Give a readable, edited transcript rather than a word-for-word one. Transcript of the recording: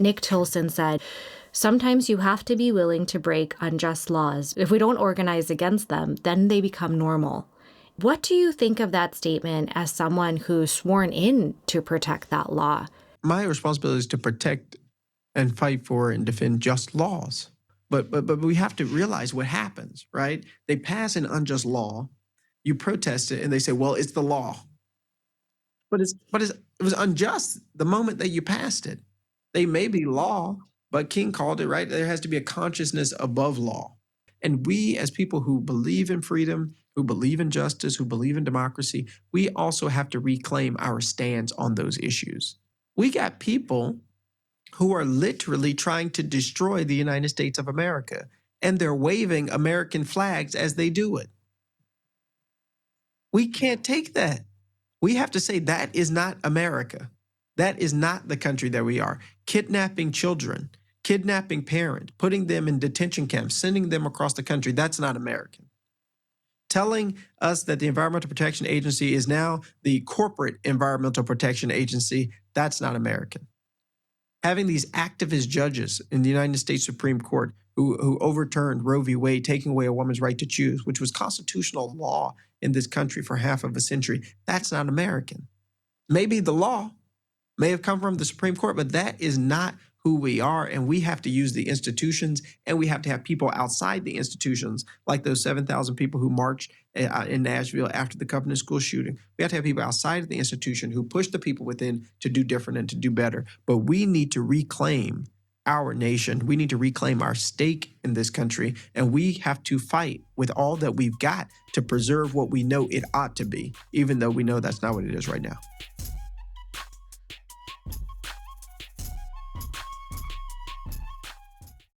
Nick Tilson said, "Sometimes you have to be willing to break unjust laws. If we don't organize against them, then they become normal." What do you think of that statement as someone who's sworn in to protect that law? My responsibility is to protect and fight for and defend just laws. But we have to realize what happens, right? They pass an unjust law, you protest it, and they say, well, it's the law. It was unjust the moment that you passed it. They may be law, but King called it, right? There has to be a consciousness above law. And we, as people who believe in freedom, who believe in justice, who believe in democracy, we also have to reclaim our stance on those issues. We got people who are literally trying to destroy the United States of America, and they're waving American flags as they do it. We can't take that. We have to say that is not America. That is not the country that we are. Kidnapping children, kidnapping parents, putting them in detention camps, sending them across the country, that's not American. Telling us that the Environmental Protection Agency is now the corporate Environmental Protection Agency, that's not American. Having these activist judges in the United States Supreme Court who overturned Roe v. Wade, taking away a woman's right to choose, which was constitutional law in this country for half of a century, that's not American. Maybe the law may have come from the Supreme Court, but that is not who we are, and we have to use the institutions, and we have to have people outside the institutions, like those 7,000 people who marched in Nashville after the Covenant School shooting. We have to have people outside of the institution who push the people within to do different and to do better. But we need to reclaim our nation. We need to reclaim our stake in this country, and we have to fight with all that we've got to preserve what we know it ought to be, even though we know that's not what it is right now.